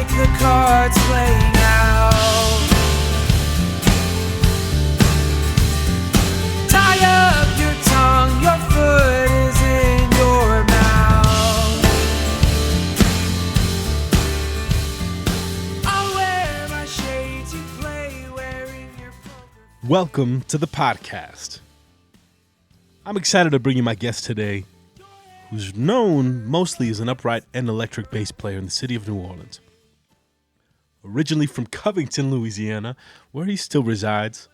like the cards playing out. Tie up your tongue, your foot is in your mouth. I'll wear my shades, you play wearing your poker. Welcome to the podcast. I'm excited to bring you my guest today, who's known mostly as an upright and electric bass player in the city of New Orleans. Originally from Covington, Louisiana, where he still resides,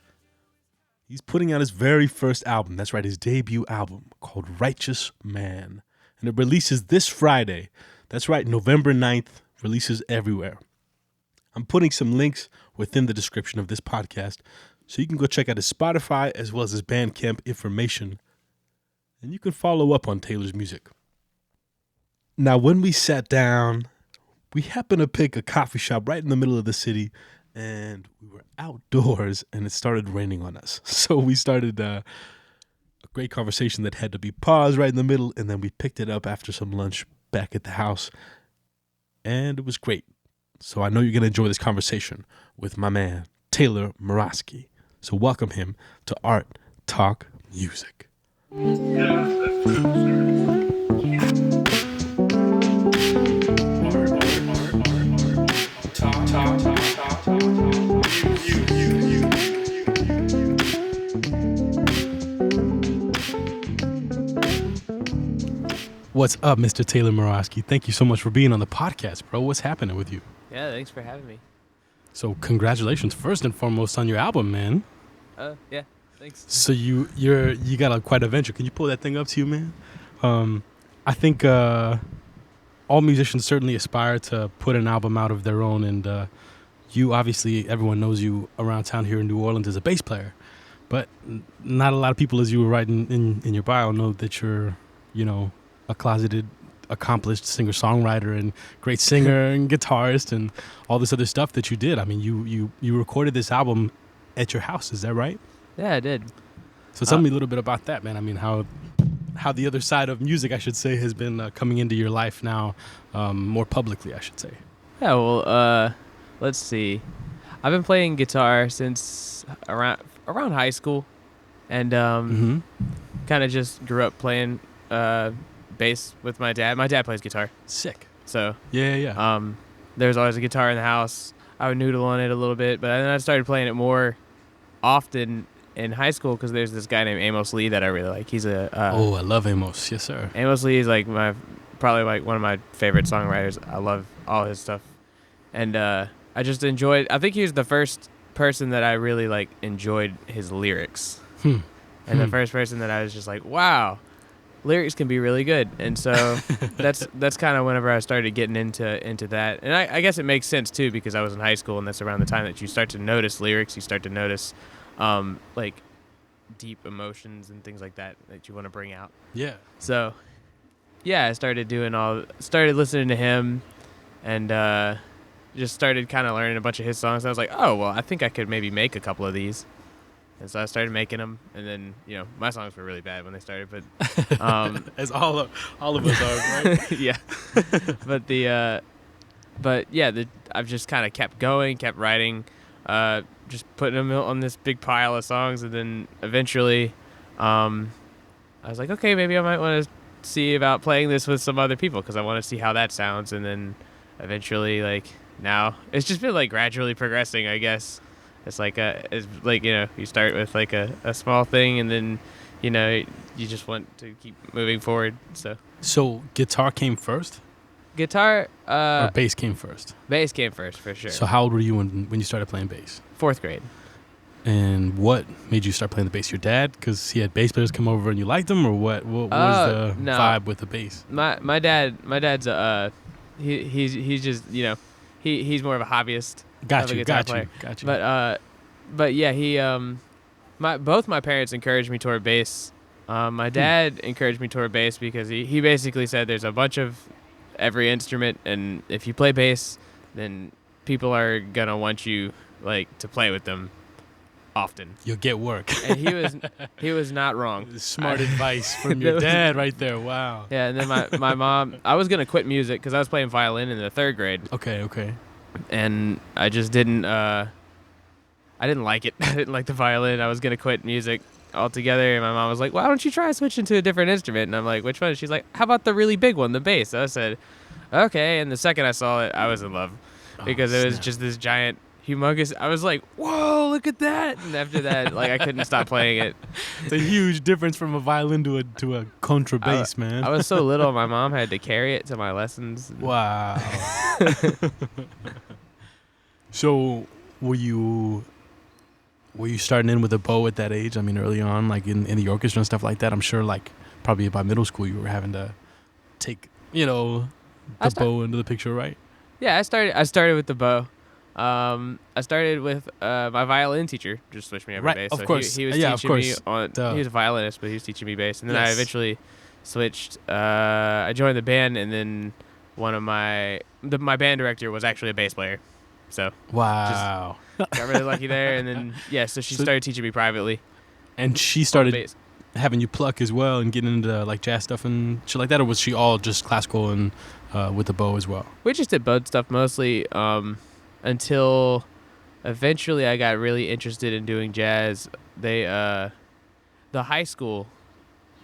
he's putting out his very first album. That's right, his debut album called Righteous Man. And it releases this Friday. That's right, November 9th, releases everywhere. I'm putting some links within the description of this podcast so you can go check out his Spotify as well as his Bandcamp information. And you can follow up on Taylor's music. Now, when we sat down, we happened to pick a coffee shop right in the middle of the city, and we were outdoors, and it started raining on us. So we started a great conversation that had to be paused right in the middle, and then we picked it up after some lunch back at the house, and it was great. So I know you're going to enjoy this conversation with my man, Taylor Mroski. So welcome him to Art Talk Music. What's up, Mr. Taylor Mroski? Thank you so much for being on the podcast, bro. What's happening with you? Yeah, thanks for having me. So congratulations first and foremost on your album, man. Yeah, thanks. So you got quite a venture. Can you pull that thing up to you, man? I think all musicians certainly aspire to put an album out of their own, and you obviously, everyone knows you around town here in New Orleans as a bass player, but not a lot of people, as you were writing in your bio, know that you're, a closeted, accomplished singer-songwriter and great singer and guitarist and all this other stuff that you did. I mean, you recorded this album at your house, is that right? Yeah, I did. So tell me a little bit about that, man. I mean, how the other side of music, I should say, has been coming into your life now, more publicly, I should say. Yeah, well, let's see. I've been playing guitar since around high school, and kind of just grew up playing bass with my dad. My dad plays guitar. Sick. So yeah. There was always a guitar in the house. I would noodle on it a little bit, but then I started playing it more often in high school because there's this guy named Amos Lee that I really like. He's a I love Amos. Yes, sir. Amos Lee is probably one of my favorite songwriters. I love all his stuff, and I just enjoyed. I think he was the first person that I really enjoyed his lyrics, and the first person that I was just like, wow, lyrics can be really good. And so that's kind of whenever I started getting into that. And I guess it makes sense too, because I was in high school, and that's around the time that you start to notice lyrics, you start to notice deep emotions and things like that you want to bring out. Yeah. So yeah, I started listening to him, and just started kind of learning a bunch of his songs. I was like, oh, well, I think I could maybe make a couple of these. And so I started making them, and then, my songs were really bad when they started, but as all of us are, right? Yeah. I've just kind of kept going, kept writing, just putting them on this big pile of songs, and then eventually I was like, okay, maybe I might want to see about playing this with some other people, because I want to see how that sounds. And then eventually, now it's just been gradually progressing, I guess. It's you start with a small thing, and then you just want to keep moving forward. So guitar came first? Guitar or bass came first? Bass came first, for sure. So how old were you when you started playing bass? 4th grade. And what made you start playing the bass? Your dad, because he had bass players come over and you liked them, or what? What was the vibe with the bass? My dad's he's just he's more of a hobbyist. Got you. But yeah, he both my parents encouraged me toward bass. My dad encouraged me toward bass because he basically said there's a bunch of every instrument, and if you play bass, then people are gonna want you to play with them often. You'll get work. And he was not wrong. Smart advice from your dad right there. Wow. Yeah, and then my mom, I was gonna quit music because I was playing violin in the 3rd grade. Okay. and I just didn't. I didn't like it. I didn't like the violin. I was gonna quit music altogether, and my mom was like, "Why don't you try switching to a different instrument?" And I'm like, "Which one?" She's like, "How about the really big one, the bass?" So I said, "Okay." And the second I saw it, I was in love because it was snap. just this giant, humongous. I was like, "Whoa, look at that!" And after that, like I couldn't stop playing it. It's a huge difference from a violin to a contrabass, man. I was so little, my mom had to carry it to my lessons. Wow. So, were you starting in with a bow at that age? I mean, early on, like in the orchestra and stuff like that. I'm sure, like probably by middle school, you were having to take, the bow into the picture, right? Yeah, I started with the bow. I started with my violin teacher. Just switched me over Right, to bass. of So course. He was Yeah, teaching of me course. on. Duh. He was a violinist, but he was teaching me bass. And then I Yes. eventually switched. I joined the band, and then one of my band director was actually a bass player. So Wow. got really lucky there. And then so she So- started teaching me privately. And she on started bass. having you pluck as well and getting into like jazz stuff and shit like that, or was she all just classical and with the bow as well? We just did both stuff mostly until eventually I got really interested in doing jazz. The high school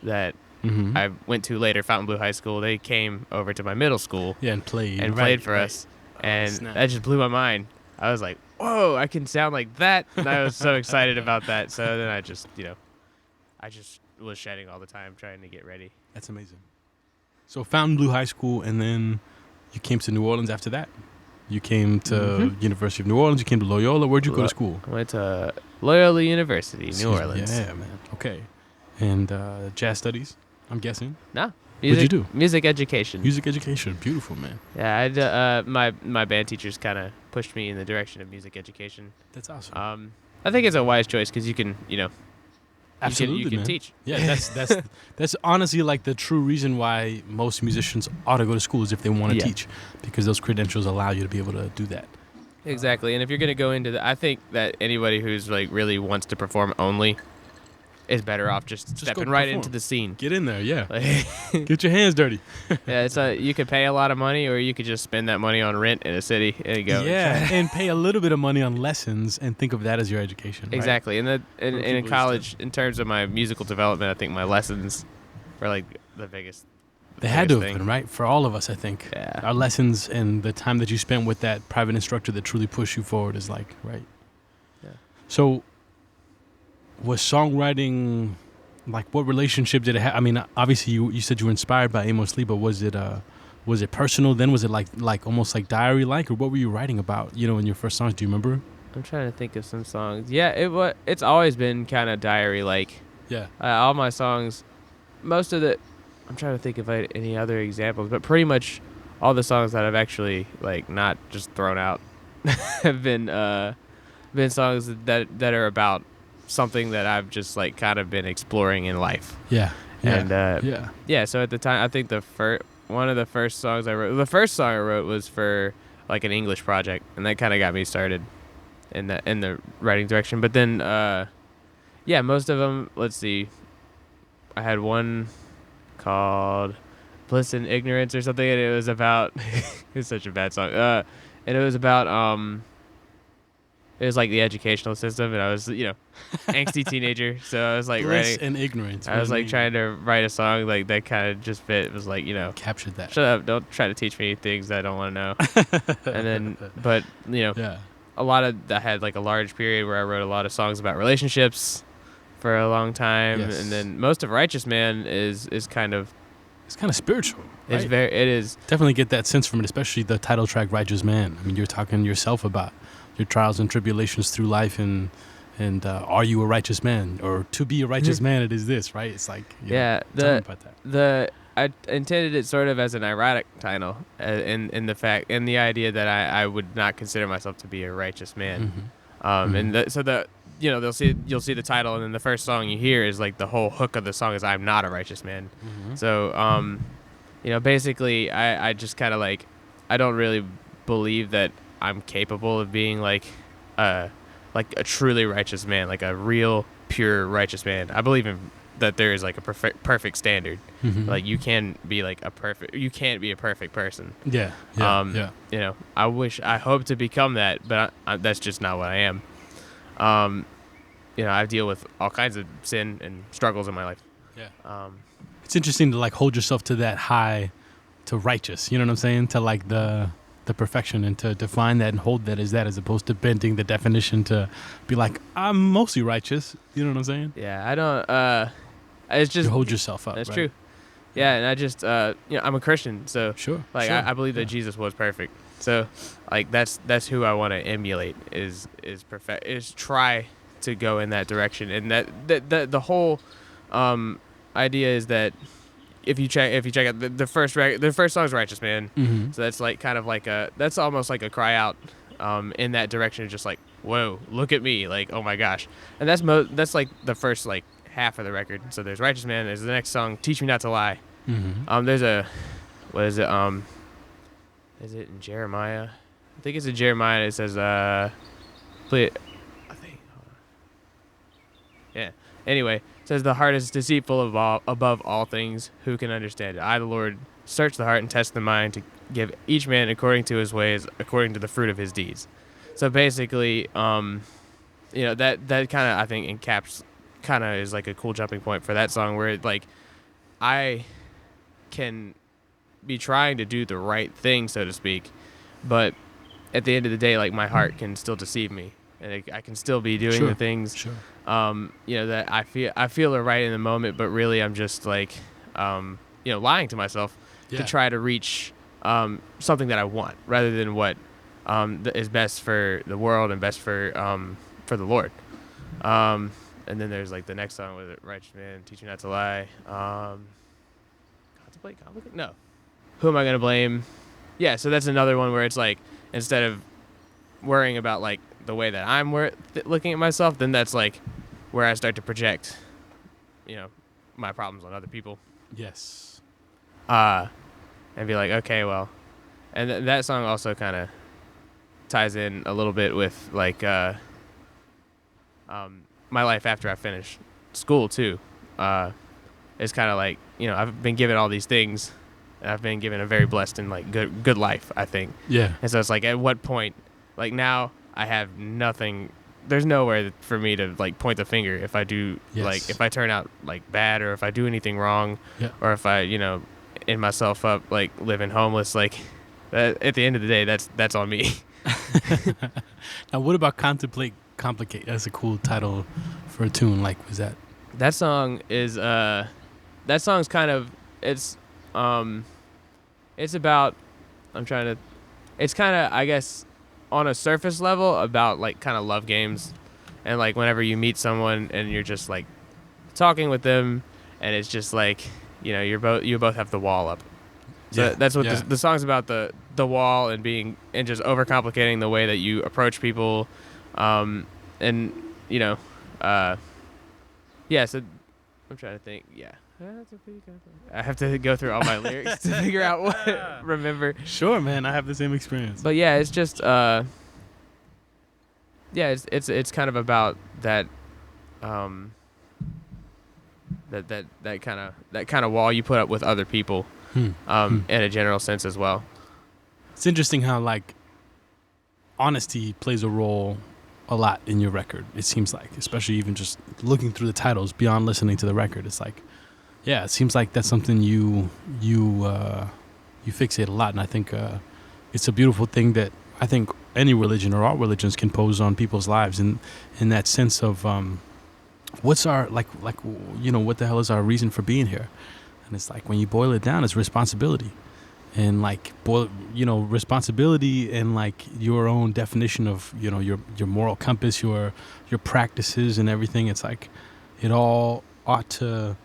that Mm-hmm. I went to later, Fontainebleau High School, they came over to my middle school Yeah, and played. and right, played for right. us. And snap. that just blew my mind. I was like, whoa, I can sound like that. And I was so excited about that. So then I just was shedding all the time trying to get ready. That's amazing. So Fontainebleau High School, and then you came to New Orleans after that. You came to University of New Orleans. You came to Loyola. Where'd you go to school? I went to Loyola University, New Orleans. Yeah, man. Okay. And jazz studies, I'm guessing. No. What'd you do? Music education. Music education. Beautiful, man. Yeah, my band teachers kind of pushed me in the direction of music education. That's awesome. I think it's a wise choice because you can, Absolutely, you can man. teach. Yeah, that's honestly like the true reason why most musicians ought to go to school is if they want to Yeah. teach, because those credentials allow you to be able to do that. Exactly, and if you're gonna go into I think that anybody who's like really wants to perform only is better off just stepping go right perform. into the scene. Get in there, yeah. Like, Get your hands dirty. yeah, it's you could pay a lot of money, or you could just spend that money on rent in a city and go. Yeah, and pay a little bit of money on lessons and think of that as your education. Right? Exactly, and people in used college, in terms of my musical development, I think my lessons were like the biggest. They had to have thing. been, right? For all of us, I think. Yeah. Our lessons and the time that you spent with that private instructor that truly pushed you forward is like, right? Yeah. So, was songwriting, like, what relationship did it have? I mean, obviously, you said you were inspired by Amos Lee, but was it personal then? Was it like almost like diary-like? Or what were you writing about, in your first songs? Do you remember? I'm trying to think of some songs. Yeah, it's always been kind of diary-like. Yeah. All my songs, most of the, I'm trying to think of any other examples, but pretty much all the songs that I've actually like not just thrown out have been songs that are about something that I've just like kind of been exploring in life. Yeah. And yeah. So at the time, I think one of the first songs I wrote, the first song I wrote was for like an English project, and that kind of got me started in the writing direction. But then, most of them. Let's see, I had one called Bliss and Ignorance or something, and it was about it's such a bad song. And it was about it was like the educational system, and I was angsty teenager, so I was like Bliss writing and ignorance. I was like trying to write a song like that kind of just fit. It was like, captured that. shut up, don't try to teach me things I don't want to know. And then, but Yeah. a lot of I had like a large period where I wrote a lot of songs about relationships for a long time, Yes. and then most of Righteous Man is kind of It's kind of spiritual. it's Right? it is Definitely get that sense from it, especially the title track "Righteous Man." I mean, you're talking yourself about your trials and tribulations through life, and are you a righteous man, or to be a righteous man? It is this, right? It's like tell me about that. I intended it sort of as an ironic title, in the idea that I would not consider myself to be a righteous man. Mhm. You'll see the title, and then the first song you hear is like the whole hook of the song is "I'm not a righteous man." Mhm. So basically I just kind of like I don't really believe that I'm capable of being like a truly righteous man, like a real pure righteous man. I believe in that there is like a perfect standard. Like you can be like you can't be a perfect person. Yeah. You know, I hope to become that, but that's just not what I am. You know, I deal with all kinds of sin and struggles in my life. Yeah. It's interesting to like hold yourself to that high, to righteous. You know what I'm saying? To like the perfection, and to define that and hold that as opposed to bending the definition to be like, I'm mostly righteous. You know what I'm saying? Yeah, I don't. It's just you hold yourself up. That's right? true. Yeah, and I just, you know, I'm a Christian, so Sure. like sure. I believe that Jesus was perfect. So, like that's who I want to emulate is try to go in that direction, and that the whole idea is that if you check out the first song is Righteous Man, Mm-hmm. so that's like kind of like that's almost like a cry out in that direction, just like, whoa, look at me, like, oh my gosh, and that's like the first like half of the record. So there's Righteous Man, there's the next song, Teach Me Not to Lie. Mm-hmm. There's a, what is it, is it in Jeremiah? I think it's in Jeremiah. It says, please, I think, hold on. Yeah. Anyway, it says, the heart is deceitful above all things. Who can understand it? I, the Lord, search the heart and test the mind to give each man according to his ways, according to the fruit of his deeds. So basically, you know, that kind of, I think, kind of is like a cool jumping point for that song, where it, like, I can be trying to do the right thing, so to speak, but at the end of the day, like, my heart can still deceive me, and I can still be doing the things, Sure. you know, that I feel are right in the moment, but really I'm just like, you know, lying to myself to try to reach something that I want, rather than what is best for the world and best for the Lord. And then there's like the next song with it, Righteous Man, Teach Me Not to Lie. Contemplate, complicate? No. Who am I gonna blame? Yeah, so that's another one where it's like, instead of worrying about like the way that I'm looking at myself, then that's like where I start to project, you know, my problems on other people. Yes. And be like, okay, well, and that song also kind of ties in a little bit with like my life after I finished school too. It's kind of like, you know, I've been given all these things, and I've been given a very blessed and like good life, I think. Yeah. And so it's like, at what point, like, now I have nothing. There's nowhere for me to like point the finger if I do, like, if I turn out like bad, or if I do anything wrong, or if I, you know, end myself up like living homeless. Like, at the end of the day, that's on me. Now, what about Contemplate, Complicate? That's a cool title for a tune. Like, was that? That song is that song's kind of, it's about, it's kind of, I guess, on a surface level, about like kind of love games, and like whenever you meet someone and you're just like talking with them, and it's just like, you know, you both have the wall up. So that's what the song's about, the wall, and just overcomplicating the way that you approach people, and you know, so I'm trying to think. Yeah, I have to go through all my lyrics to figure out what remember. Sure, man, I have the same experience. But yeah, it's just it's kind of about that that kind of wall you put up with other people, in a general sense as well. It's interesting how like honesty plays a role a lot in your record, it seems like, especially even just looking through the titles beyond listening to the record. It's like, yeah, it seems like that's something you fixate a lot, and I think it's a beautiful thing that I think any religion or all religions can pose on people's lives, in that sense of what's our like you know, what the hell is our reason for being here? And it's like, when you boil it down, it's responsibility. And like, responsibility, and like your own definition of, you know, your moral compass, your practices and everything. It's like, it all ought to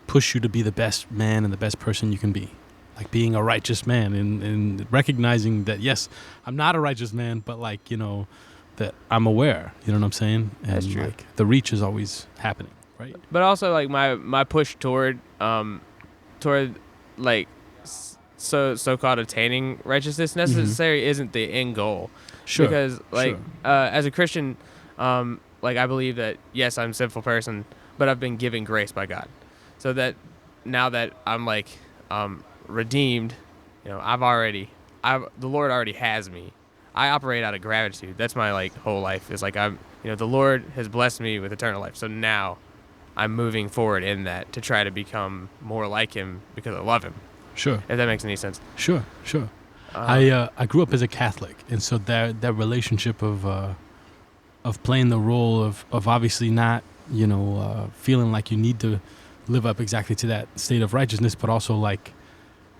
push you to be the best man and the best person you can be. Like being a righteous man, and recognizing that, yes, I'm not a righteous man, but like, you know, that I'm aware, you know what I'm saying? And that's true. Like, the reach is always happening, right? But also like my push toward like so-called attaining righteousness necessarily isn't the end goal. Sure. Because like as a Christian, like, I believe that, yes, I'm a sinful person, but I've been given grace by God. So that now that I'm like redeemed, you know, the Lord already has me. I operate out of gratitude. That's my like whole life. Is like the Lord has blessed me with eternal life. So now I'm moving forward in that to try to become more like Him because I love Him. Sure. If that makes any sense. Sure. I grew up as a Catholic, and so that relationship of playing the role of obviously not feeling like you need to live up exactly to that state of righteousness, but also like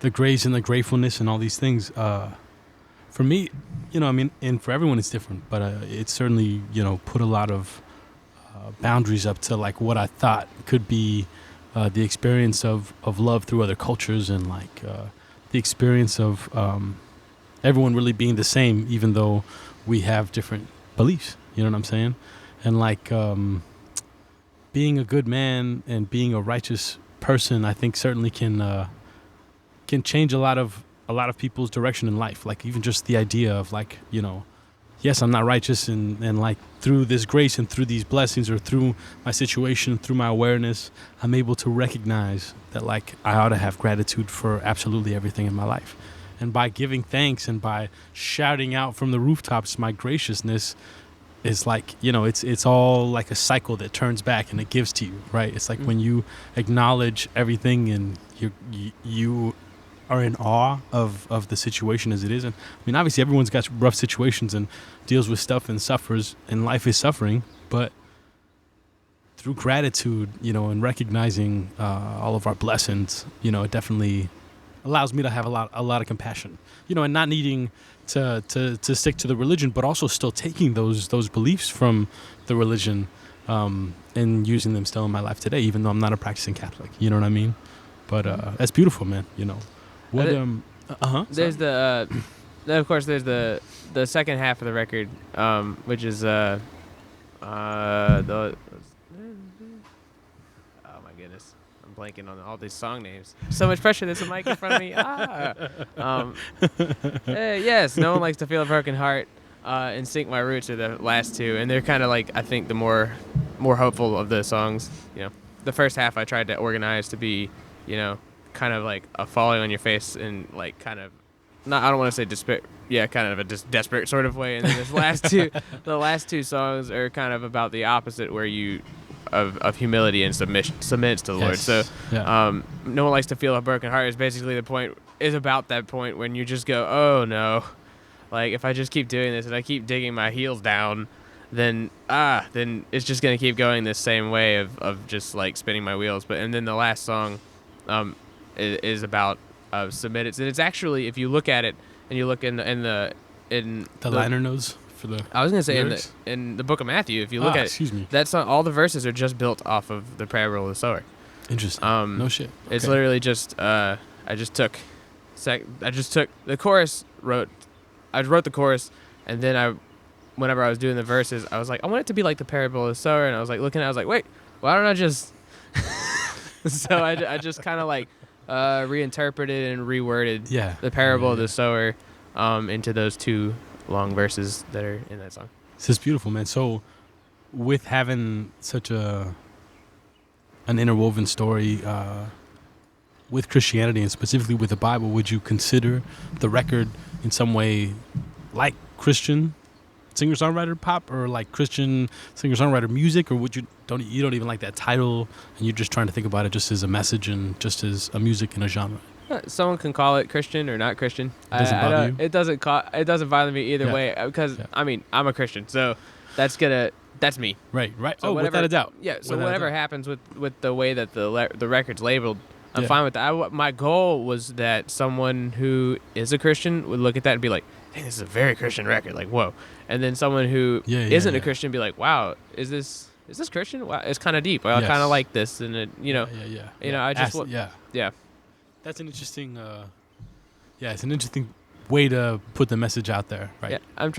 the grace and the gratefulness and all these things. For me, and for everyone it's different, but it certainly put a lot of boundaries up to like what I thought could be the experience of love through other cultures, and like the experience of everyone really being the same, even though we have different beliefs. You know what I'm saying? And like being a good man and being a righteous person, I think certainly can change a lot of people's direction in life. Like even just the idea of like, yes, I'm not righteous, and like through this grace and through these blessings or through my situation, through my awareness, I'm able to recognize that like I ought to have gratitude for absolutely everything in my life. And by giving thanks and by shouting out from the rooftops my graciousness is like, it's all like a cycle that turns back and it gives to you, right? It's like when you acknowledge everything and you are in awe of the situation as it is. And I mean, obviously everyone's got rough situations and deals with stuff and suffers, and life is suffering, but through gratitude, and recognizing all of our blessings, it definitely allows me to have a lot of compassion, and not needing to stick to the religion, but also still taking those beliefs from the religion and using them still in my life today, even though I'm not a practicing Catholic. You know what I mean? But that's beautiful, man. What there's the of course there's the second half of the record, which is the oh my goodness, I'm blanking on all these song names. So much pressure. There's a mic in front of me. Yes, No One Likes to Feel a Broken Heart, and Sink My Roots are the last two, and they're kind of like, I think, the more hopeful of the songs. The first half I tried to organize to be, kind of like a falling on your face and like kind of not, I don't want to say despair, kind of a desperate sort of way. And then this the last two songs are kind of about the opposite, where you of humility and submits to the Lord. So No One Likes to Feel a Broken Heart is basically about that point when you just go, oh no, like if I just keep doing this and I keep digging my heels down, then it's just gonna keep going this same way of just like spinning my wheels. And then the last song is about submitted, and it's actually, if you look at it and you look in the liner notes for the I was gonna say lyrics? in the book of Matthew, if you look at it, that song, all the verses are just built off of the parable of the sower. Interesting. No shit. Okay. It's literally just I just took the chorus, I wrote the chorus, and then whenever I was doing the verses, I was like, I want it to be like the parable of the sower, and I was like looking at it, I was like, wait, why don't I just so I just kind of like reinterpreted and reworded the parable of the sower into those two long verses that are in that song. This is beautiful, man. So with having such an interwoven story with Christianity and specifically with the Bible, would you consider the record in some way like Christian singer-songwriter pop, or like Christian singer-songwriter music, or would you don't even like that title and you're just trying to think about it just as a message and just as a music and a genre? Someone can call it Christian or not Christian. It doesn't bother you? It doesn't bother me either way, because I mean, I'm a Christian, so that's me. Right. So without a doubt. Yeah. So whatever happens with the way that the record's labeled, I'm fine with that. My goal was that someone who is a Christian would look at that and be like, "Hey, this is a very Christian record." Like, whoa. And then someone who isn't a Christian be like, "Wow, is this Christian? Wow, it's kind of deep. I kind of like this." And it, I just yeah. That's an interesting. It's an interesting way to put the message out there, right? Yeah, I want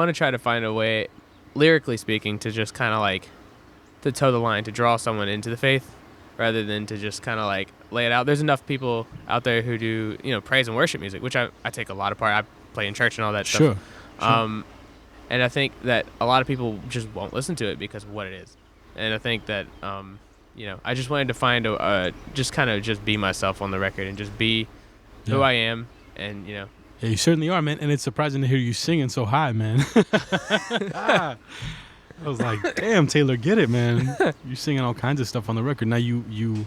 to try to find a way, lyrically speaking, to just kind of like to toe the line, to draw someone into the faith, rather than to just kind of like lay it out. There's enough people out there who do, praise and worship music, which I take a lot of part. I play in church and all that stuff. Sure. And I think that a lot of people just won't listen to it because of what it is. And I think that, I just wanted to find just kind of just be myself on the record and just be who I am, and Yeah, you certainly are, man. And it's surprising to hear you singing so high, man. I was like, damn, Taylor, get it, man. You're singing all kinds of stuff on the record. Now you've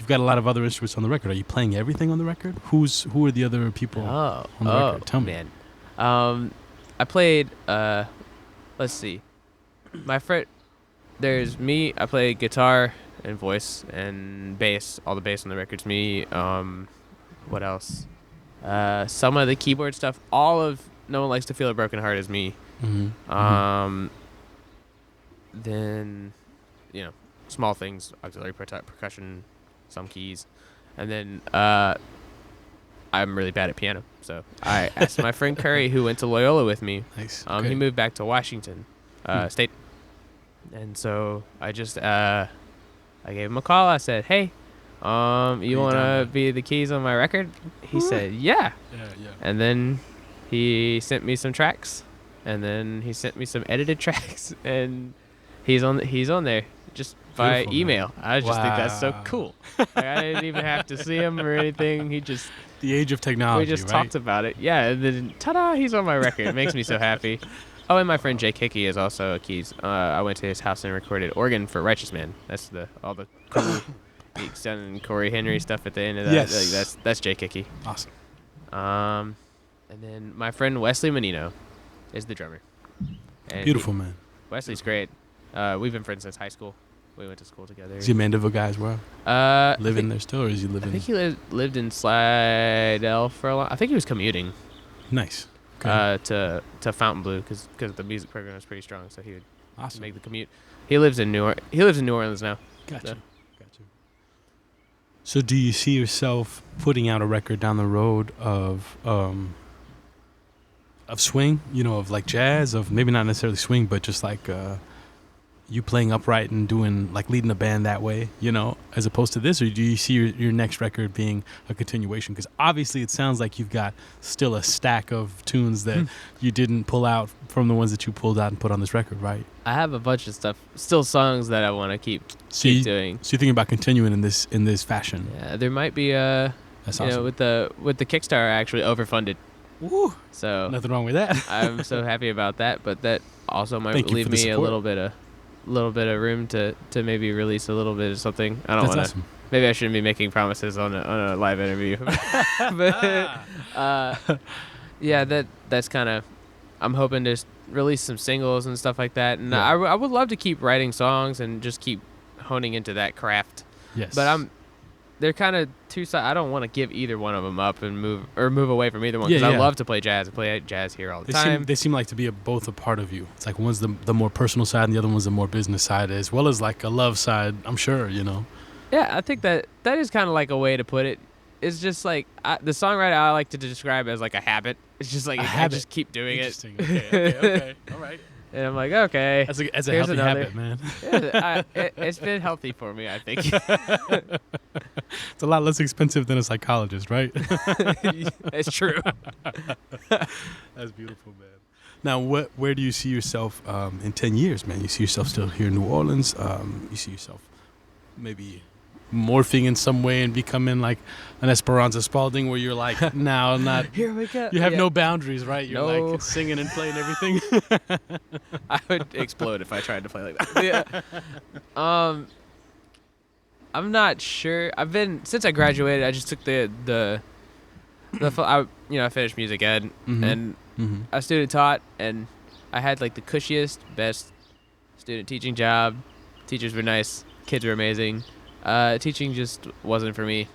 got a lot of other instruments on the record. Are you playing everything on the record? Who are the other people on the record? Tell me. Man. I played. Let's see. My friend. There's me. I play guitar and voice and bass. All the bass on the record's me. What else? Some of the keyboard stuff. All of No One Likes to Feel a Broken Heart is me. Mm-hmm. Then, small things, auxiliary percussion, some keys, and then I'm really bad at piano. So I asked my friend Curry, who went to Loyola with me. Nice. He moved back to Washington State, and so I just I gave him a call. I said, "Hey, you want to be the keys on my record?" He said, "Yeah." Yeah. And then he sent me some tracks, and then he sent me some edited tracks, and he's on there just by Beautiful, email. man. I just think that's so cool. Like, I didn't even have to see him or anything. The age of technology. We just right? talked about it. Yeah, and then ta-da, he's on my record. It makes me so happy. Oh, and my friend Jake Hickey is also a keys. I went to his house and recorded organ for Righteous Man. That's all the cool Geeks Done and Corey Henry stuff at the end of that. Yes. Like, that's Jake Hickey. Awesome. And then my friend Wesley Menino is the drummer. And Beautiful, man. Wesley's great. We've been friends since high school. We went to school together. Is he a Mandeville guy as well? Living there still, or is he living? I think he lived in Slidell for a while. I think he was commuting. Nice. Okay. To Fontainebleau because the music program was pretty strong, so he would make the commute. He lives in New Orleans now. Gotcha. So do you see yourself putting out a record down the road of swing, of like jazz, of maybe not necessarily swing, but just like you playing upright and doing like leading a band that way, as opposed to this? Or do you see your next record being a continuation? Because obviously it sounds like you've got still a stack of tunes that you didn't pull out from the ones that you pulled out and put on this record, right? I have a bunch of stuff, still songs that I want to keep doing. So you're thinking about continuing in this fashion? Yeah, there might be that's awesome. with the Kickstarter, I actually overfunded. Woo! So nothing wrong with that. I'm so happy about that, but that also might Thank you leave for the me a support. little bit of room to maybe release a little bit of something. I don't want to. Awesome. Maybe I shouldn't be making promises on a live interview. But that's kind of. I'm hoping to release some singles and stuff like that, and Yeah. I would love to keep writing songs and just keep honing into that craft. Yes. But they're kind of two sides. I don't want to give either one of them up and move away from either one, because I love to play jazz. I play jazz here all the time. They seem like to be both a part of you. It's like one's the more personal side and the other one's the more business side, as well as like a love side, I'm sure, Yeah, I think that is kind of like a way to put it. It's just like the songwriter I like to describe as like a habit. It's just like I just keep doing it. Interesting. Okay. All right. And I'm like, okay. As a here's healthy another. habit, man. It's been healthy for me, I think. It's a lot less expensive than a psychologist, right? It's true. That's beautiful, man. Now, where do you see yourself in 10 years, man? You see yourself still here in New Orleans? You see yourself maybe morphing in some way and becoming like an Esperanza Spalding, where you're like now not Here we go. you have no boundaries, right? You're No. like singing and playing everything. I would explode if I tried to play like that. Yeah. I'm not sure. Since I graduated, I just took I finished music ed and I student taught, and I had like the cushiest, best student teaching job. Teachers were nice, kids were amazing. Teaching just wasn't for me.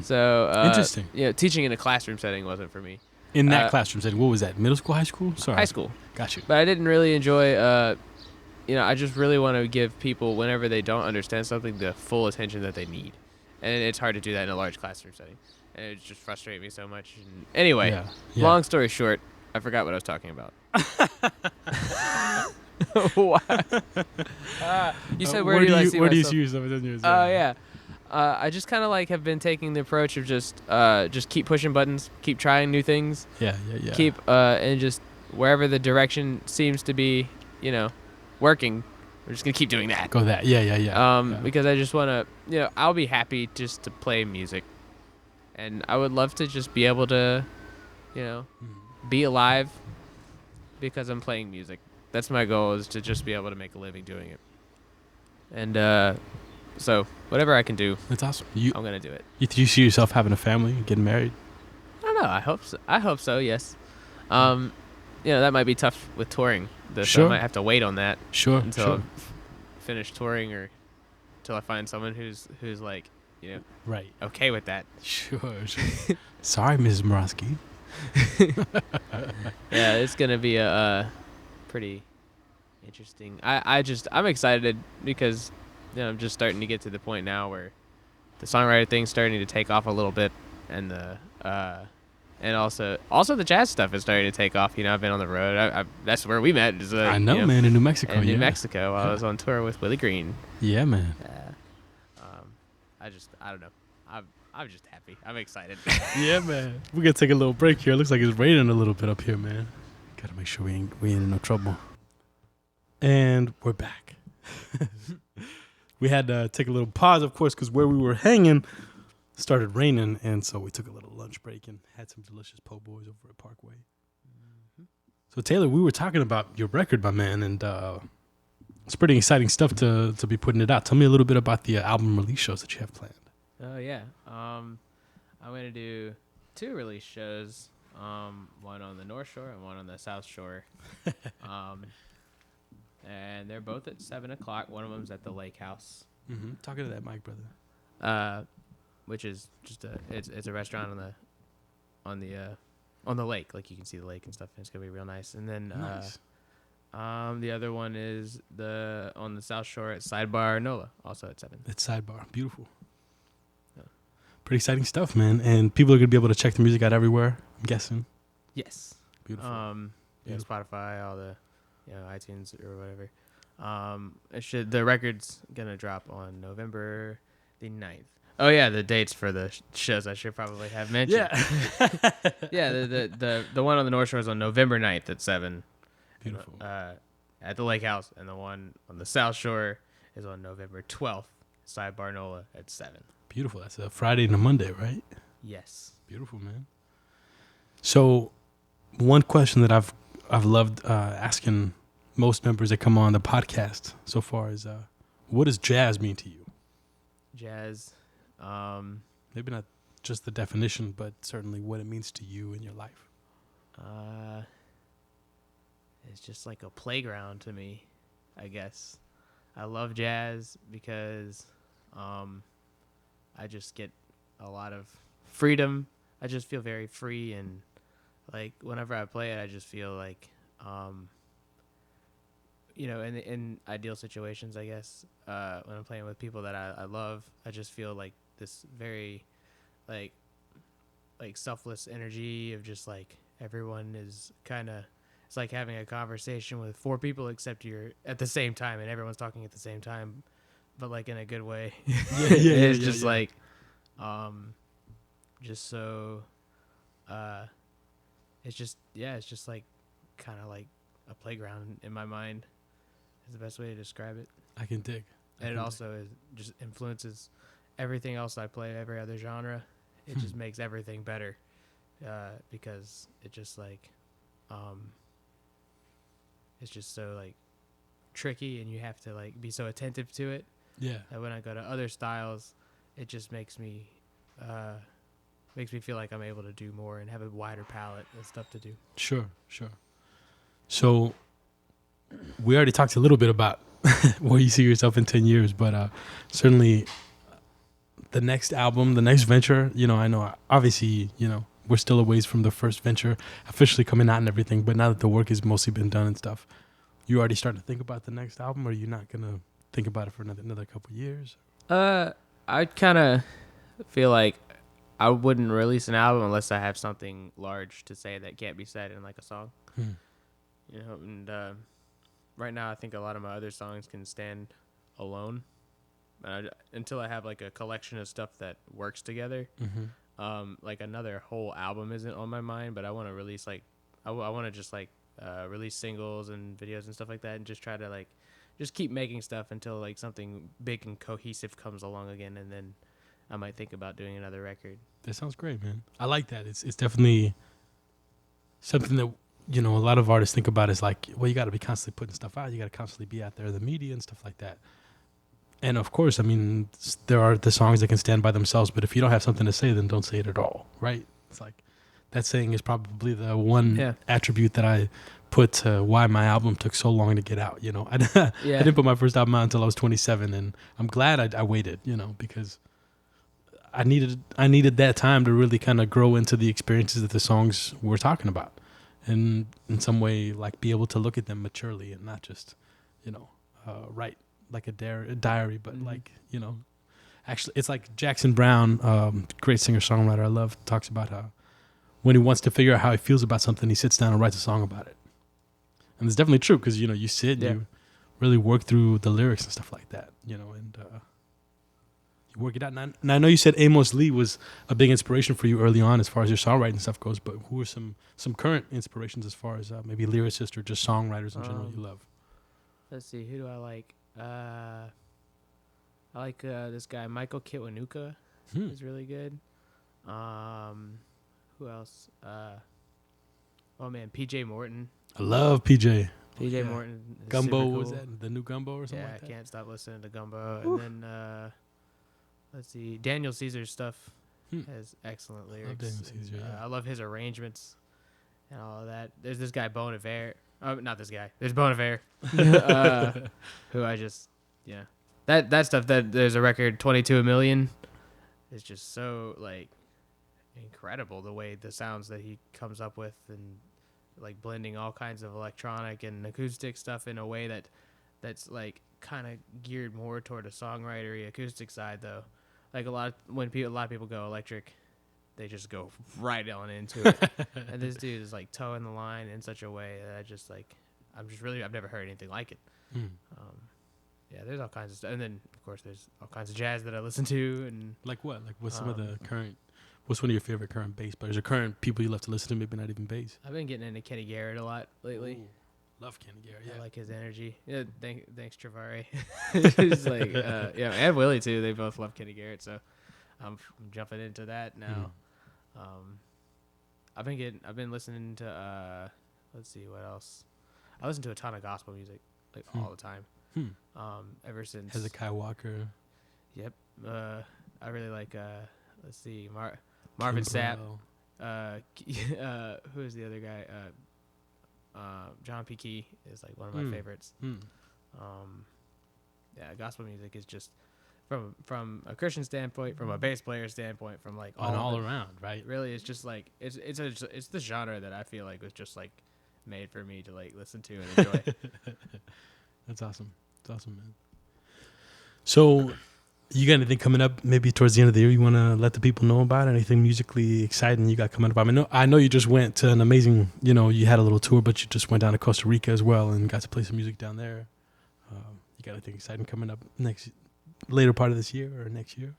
So Interesting. Teaching in a classroom setting wasn't for me. In that classroom setting, what was that? Middle school, high school? Sorry. High school. Got you. But I didn't really enjoy. I just really want to give people, whenever they don't understand something, the full attention that they need, and it's hard to do that in a large classroom setting, and it just frustrates me so much. And anyway, Yeah. long story short, I forgot what I was talking about. You said where do you see where do you myself? see yourself in 10 years? Oh yeah. I just kind of like have been taking the approach of just keep pushing buttons, keep trying new things, Yeah. keep and just wherever the direction seems to be, working, we're just gonna keep doing that. Go that. Yeah. Because I just wanna, I'll be happy just to play music, and I would love to just be able to, be alive because I'm playing music. That's my goal, is to just be able to make a living doing it. And so whatever I can do, That's awesome. I'm gonna do it. You see yourself having a family, getting married? I don't know. I hope so. Yes. That might be tough with touring. So Sure. I might have to wait on that Sure. until I finish touring, or until I find someone who's like, Right. okay with that. Sure. Sorry, Mrs. Mroski. Yeah, it's gonna be a pretty interesting. I'm excited because I'm just starting to get to the point now where the songwriter thing's starting to take off a little bit, and and also the jazz stuff is starting to take off. I've been on the road. That's where we met. I know, man, in New Mexico. In New Mexico, while I was on tour with Willie Green. Yeah, man. I don't know. I'm just happy. I'm excited. Yeah, man. We're gonna take a little break here. It looks like it's raining a little bit up here, man. Gotta make sure we ain't in no trouble. And we're back. We had to take a little pause, of course, because where we were hanging started raining, and so we took a little lunch break and had some delicious po' boys over at Parkway. Mm-hmm. So Taylor, we were talking about your record, my man, and it's pretty exciting stuff to be putting it out. Tell me a little bit about the album release shows that you have planned. Oh yeah, I'm gonna do 2 release shows, one on the North Shore and one on the South Shore, and they're both at 7:00. One of them's at the Lake House. Mm-hmm. Talking to that mic, brother. Which is just it's a restaurant on the lake, like you can see the lake and stuff. And it's gonna be real nice. And then Nice. the other one is on the South Shore at Sidebar NOLA, also at 7. It's Sidebar. Beautiful. Pretty exciting stuff, man. And people are going to be able to check the music out everywhere, I'm guessing. Yes. Beautiful. Spotify, all the, iTunes or whatever. The record's going to drop on November the 9th. Oh, yeah, the dates for the shows I should probably have mentioned. Yeah. Yeah, the one on the North Shore is on November 9th at 7. Beautiful. At the Lake House. And the one on the South Shore is on November 12th, Sidebar NOLA at 7. Beautiful. That's a Friday and a Monday, right? Yes. Beautiful, man. So, one question that I've loved asking most members that come on the podcast so far is, what does jazz mean to you? Jazz, maybe not just the definition, but certainly what it means to you in your life. It's just like a playground to me, I guess. I love jazz because I just get a lot of freedom. I just feel very free, and like whenever I play it, I just feel like, in ideal situations, I guess, when I'm playing with people that I love, I just feel like this very, like selfless energy of just like everyone is kind of, it's like having a conversation with 4 people, except you're at the same time and everyone's talking at the same time, but like in a good way. It's just like, just so, it's just like kind of like a playground in my mind is the best way to describe it. I can dig. And it also just influences everything else I play, every other genre. It just makes everything better, because it just like, it's just so like tricky, and you have to like be so attentive to it. Yeah. That when I go to other styles, it just makes me feel like I'm able to do more and have a wider palette and stuff to do. Sure. So we already talked a little bit about where you see yourself in 10 years, but certainly the next album, the next venture, I know obviously, we're still a ways from the first venture officially coming out and everything, but now that the work has mostly been done and stuff, you already starting to think about the next album, or are you not going to think about it for another couple of years? I kind of feel like I wouldn't release an album unless I have something large to say that can't be said in like a song. And right now I think a lot of my other songs can stand alone. Until I have like a collection of stuff that works together. Like another whole album isn't on my mind, but I want to release like I want to just like release singles and videos and stuff like that, and just try to like just keep making stuff until like something big and cohesive comes along again, and then I might think about doing another record. That sounds great, man. I like that. It's definitely something that, you know, a lot of artists think about is like, well, you got to be constantly putting stuff out. You got to constantly be out there in the media and stuff like that. And of course, I mean, there are the songs that can stand by themselves, but if you don't have something to say, then don't say it at all, right? It's like that saying is probably the one attribute that I put to why my album took so long to get out. You know, I didn't put my first album out until I was 27, and I'm glad I waited, you know, because I needed that time to really kind of grow into the experiences that the songs were talking about, and in some way, like, be able to look at them maturely and not just, you know, write like a diary, but like, you know, actually, it's like Jackson Brown, great singer-songwriter I love, talks about how when he wants to figure out how he feels about something, he sits down and writes a song about it. And it's definitely true, because, you know, you sit and you really work through the lyrics and stuff like that, you know, and you work it out. And I know you said Amos Lee was a big inspiration for you early on as far as your songwriting stuff goes, but who are some current inspirations as far as maybe lyricists or just songwriters in general you love? Let's see, who do I like? I like this guy Michael Kiwanuka. He's really good. Who else? Oh man, PJ Morton. I love PJ. PJ Morton. Gumbo, cool. was that the new Gumbo or something like that? I can't stop listening to Gumbo. And then let's see, Daniel Caesar's stuff has excellent lyrics. Love Daniel Caesar, I love his arrangements and all of that. There's this guy Bon Iver. Oh, not this guy. There's Bon Iver, who I just, that stuff. That there's a record 22 a million. Is just so like incredible, the way the sounds that he comes up with, and like blending all kinds of electronic and acoustic stuff in a way that's like kind of geared more toward a songwritery acoustic side, though. Like a lot of people go electric, they just go right on into it. And this dude is like towing the line in such a way that I've never heard anything like it. There's all kinds of stuff. And then of course there's all kinds of jazz that I listen to. And like what? Like what's some of the current, what's one of your favorite current bass players or current people you love to listen to, maybe not even bass? I've been getting into Kenny Garrett a lot lately. Ooh, love Kenny Garrett. I like his energy. Yeah, thanks Travare. He's like, and Willie too. They both love Kenny Garrett, so I'm jumping into that now. I've been listening to let's see what else. I listen to a ton of gospel music, like all the time. Ever since Hezekiah Walker. Yep. I really like let's see, Marvin Sapp. Who is the other guy? John P. Key is like one of my favorites. Gospel music is just from a Christian standpoint, from a bass player standpoint, from like all around, right? Really, it's just like it's the genre that I feel like was just like made for me to like listen to and enjoy. That's awesome. That's awesome, man. So, you got anything coming up maybe towards the end of the year you want to let the people know about? Anything musically exciting you got coming up? I know you just went to an amazing, you had a little tour, but you just went down to Costa Rica as well and got to play some music down there. You got anything exciting coming up later part of this year or next year?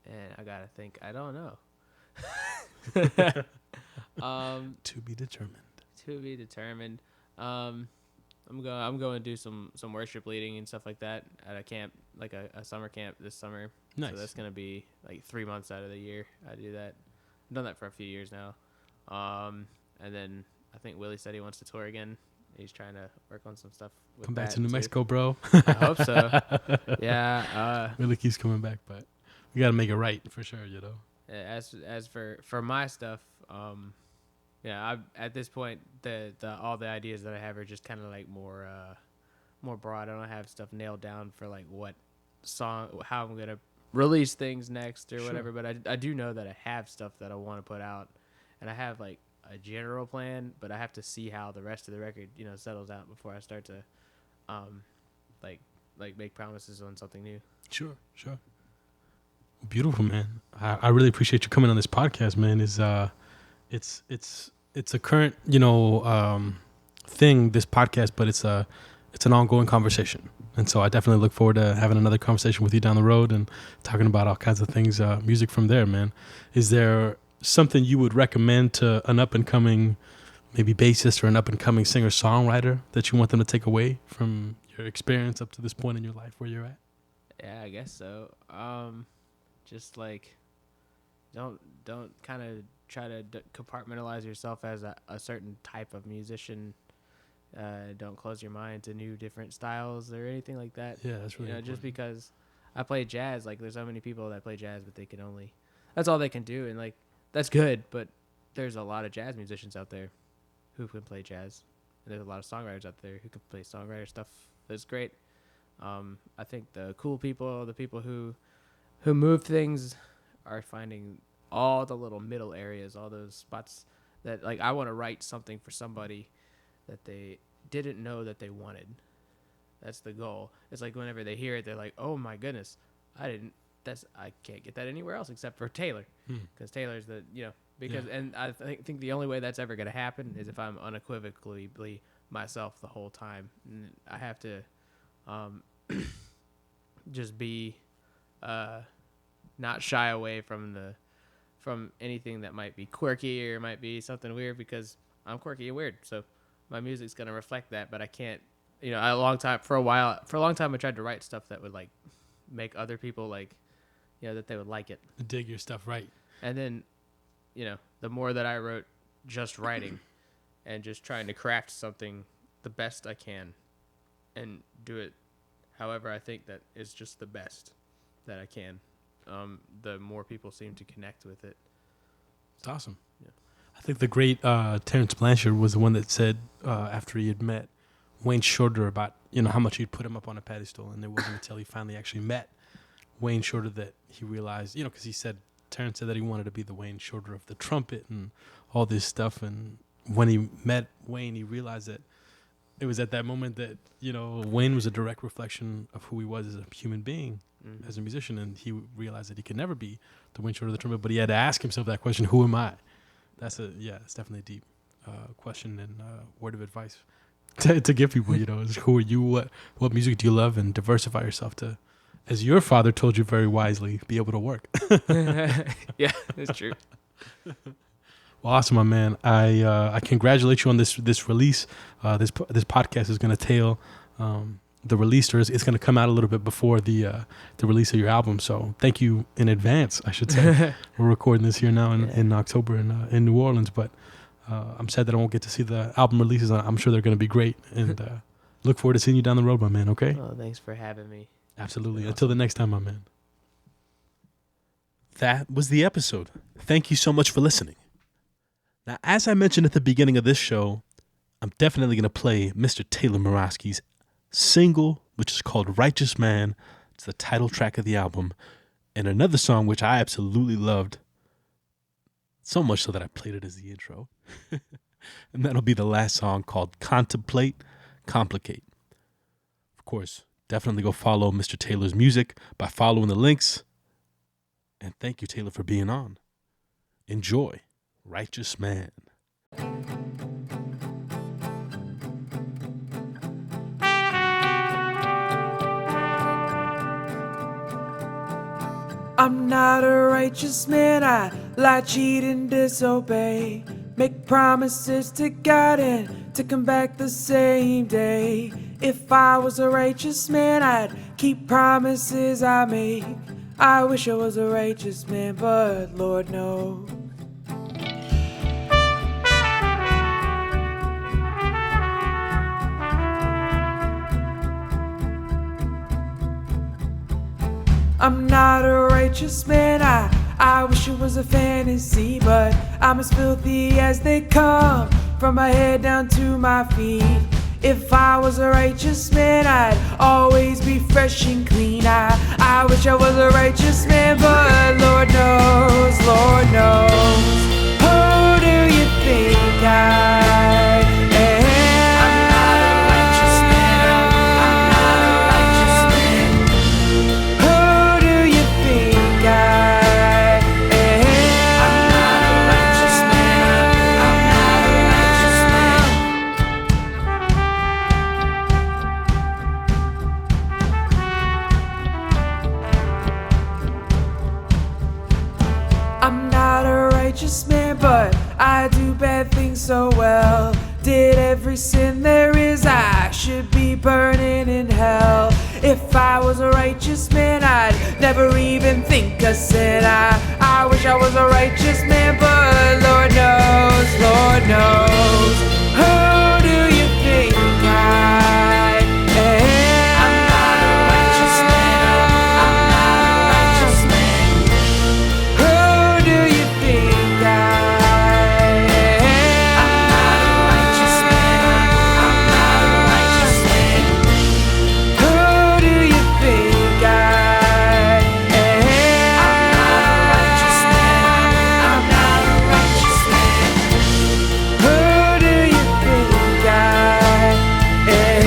Man, I gotta think. I don't know. To be determined. To be determined. I'm going to do some worship leading and stuff like that at a camp, like a summer camp this summer. Nice. So that's going to be like 3 months out of the year I do that. I've done that for a few years now. And then I think Willie said he wants to tour again. He's trying to work on some stuff. Come back to New Mexico, bro. I hope so. Yeah. Willie keeps coming back, but we got to make it right for sure, As for my stuff, at this point, all the ideas that I have are just kind of like more broad. I don't have stuff nailed down for like what song, how I'm gonna release things next or whatever. But I do know that I have stuff that I want to put out, and I have like a general plan. But I have to see how the rest of the record, settles out before I start to, like make promises on something new. Sure. Beautiful, man. I really appreciate you coming on this podcast, man. It's a current, thing, this podcast, but it's an ongoing conversation. And so I definitely look forward to having another conversation with you down the road and talking about all kinds of things, music from there, man. Is there something you would recommend to an up-and-coming, maybe bassist or an up-and-coming singer-songwriter that you want them to take away from your experience up to this point in your life where you're at? Yeah, I guess so. Just like don't kind of try to compartmentalize yourself as a certain type of musician. Don't close your mind to new different styles or anything like that. Yeah, that's really just because I play jazz, like there's so many people that play jazz, but that's all they can do, and like that's good. But there's a lot of jazz musicians out there who can play jazz, and there's a lot of songwriters out there who can play songwriter stuff. That's great. I think the cool people, the people who move things, are finding all the little middle areas, all those spots that, like, I want to write something for somebody that they didn't know that they wanted. That's the goal. It's like whenever they hear it, they're like, "Oh my goodness, I can't get that anywhere else except for Taylor," because Taylor's and I think the only way that's ever gonna happen is if I'm unequivocally myself the whole time. And I have to just be not shy away from anything that might be quirky or might be something weird, because I'm quirky and weird, so my music's gonna reflect that. But I can't, for a long time I tried to write stuff that would like make other people that they would like it, dig your stuff, right? And then the more that I wrote just writing and just trying to craft something the best I can and do it however I think that is just the best that I can, the more people seem to connect with it. It's awesome. Yeah. I think the great Terrence Blanchard was the one that said after he had met Wayne Shorter about how much he'd put him up on a pedestal, and it wasn't until he finally actually met Wayne Shorter that he realized, because Terrence said that he wanted to be the Wayne Shorter of the trumpet and all this stuff, and when he met Wayne, he realized that it was at that moment that Wayne was a direct reflection of who he was as a human being, as a musician, and he realized that he could never be the Wayne Shorter of the trumpet, but he had to ask himself that question: who am I? It's definitely a deep question and word of advice to give people. Is who are you? What music do you love? And diversify yourself to, as your father told you very wisely, be able to work. Yeah, it's true. Well, awesome, my man. I congratulate you on this release. This podcast is going to tail the release, or it's going to come out a little bit before the release of your album. So thank you in advance, I should say. We're recording this here now in October in New Orleans, but I'm sad that I won't get to see the album releases. I'm sure they're going to be great, and look forward to seeing you down the road, my man. Okay? Oh, thanks for having me. Absolutely. Awesome. Until the next time, my man. That was the episode. Thank you so much for listening. Now, as I mentioned at the beginning of this show, I'm definitely going to play Mr. Taylor Mroski's single, which is called Righteous Man. It's the title track of the album. And another song which I absolutely loved, so much so that I played it as the intro. And that'll be the last song, called Contemplate, Complicate. Of course, definitely go follow Mr. Taylor's music by following the links. And thank you, Taylor, for being on. Enjoy Righteous Man. I'm not a righteous man, I lie, cheat, and disobey. Make promises to God and to come back the same day. If I was a righteous man, I'd keep promises I make. I wish I was a righteous man, but Lord knows. I'm not a righteous man, I wish it was a fantasy, but I'm as filthy as they come, from my head down to my feet. If I was a righteous man, I'd always be fresh and clean. I wish I was a righteous man, but Lord knows, Lord knows. Who do you think I am? I'm not a righteous man, I'm not a righteous man. Who do you think I am? I'm not a righteous man, I'm not a righteous man. I'm not a righteous man, but I do bad things so well. Did every sin there is, I should be burning in righteous man, I'd never even think of sin. I wish I was a righteous man, but Lord knows, who do you think I am? I'm not a righteous man. I'm not a righteous man. Who do you think I am? I'm not a righteous man. I'm not a righteous man. Who do you think I am? I'm not a righteous man. I'm not a righteous man. Who do you think I am?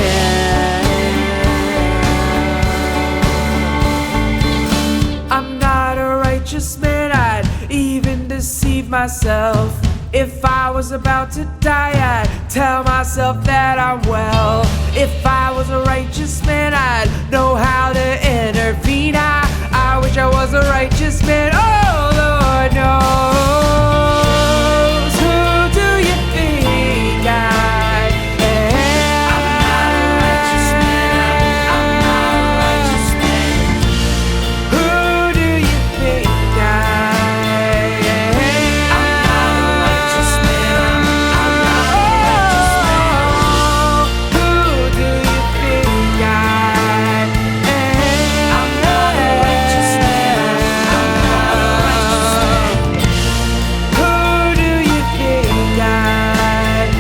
I'm not a righteous man, I'd even deceive myself. If I was about to die, I'd tell myself that I'm well. If I was a righteous man, I'd know how to intervene. I wish I was a righteous man. Oh, Lord knows. Who do you think I am? I'm not a righteous man. I'm not a righteous man. Who do you think I am? I'm not a righteous man. I'm not a righteous man. Who do you think I am? I'm not a righteous man. I'm not a righteous man. Who do you think I am?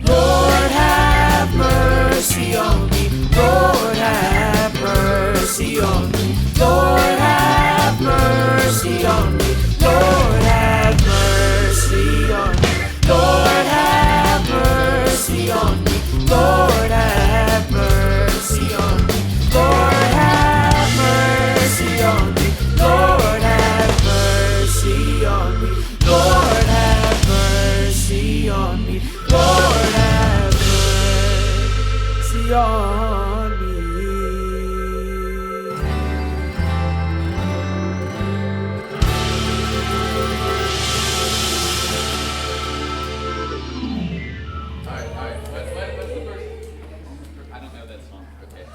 Lord have mercy on me. Lord have mercy on me. Lord have mercy on me. Lord have mercy on me. Lord have mercy on me. Lord have mercy on me. Lord have mercy on me. Lord have mercy on me. Lord have mercy on me. Lord have mercy on me. I don't know that song. Okay.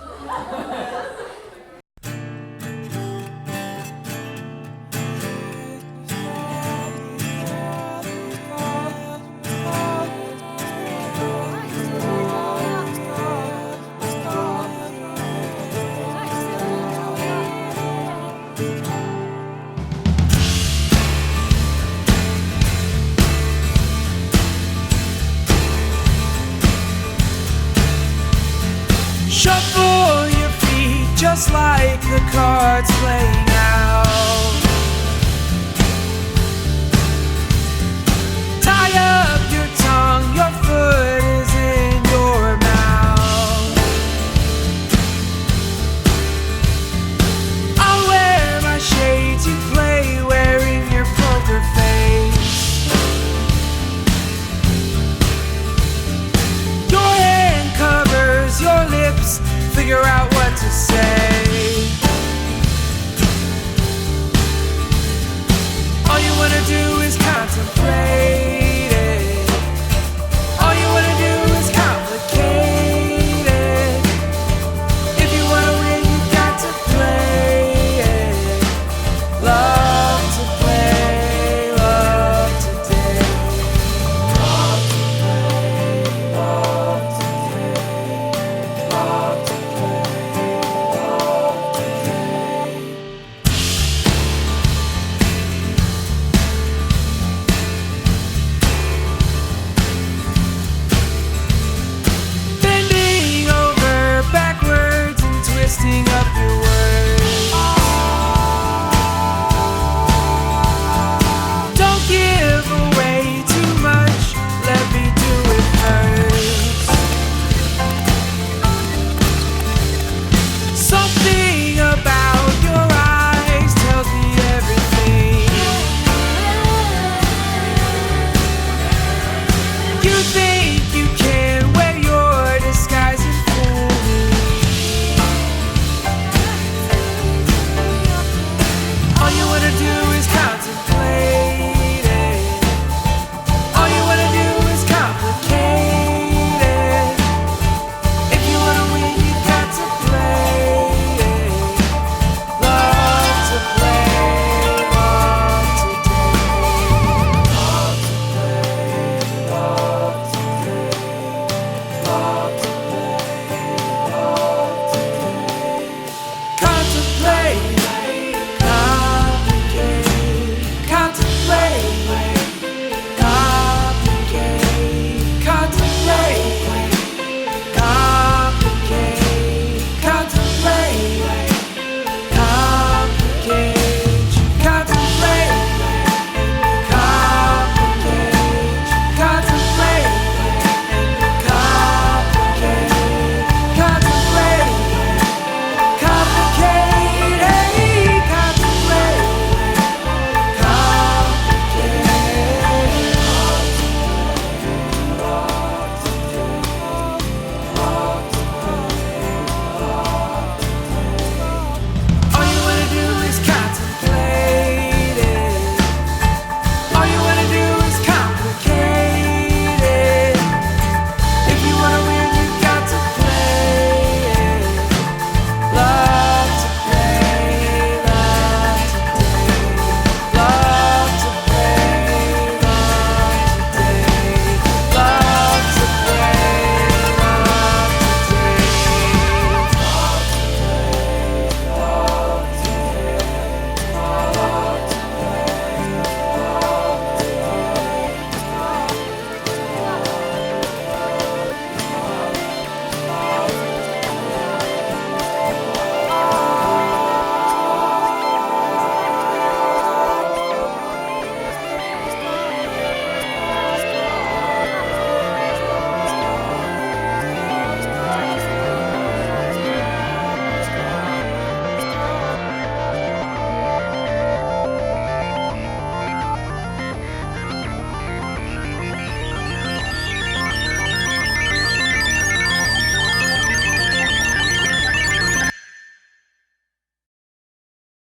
Shuffle your feet just like the cards playing out. Tie up your tongue, your foot is in your mouth. I'll wear my shades, you play wearing your poker face. Your hand covers your lips, figure out what to say. All you wanna do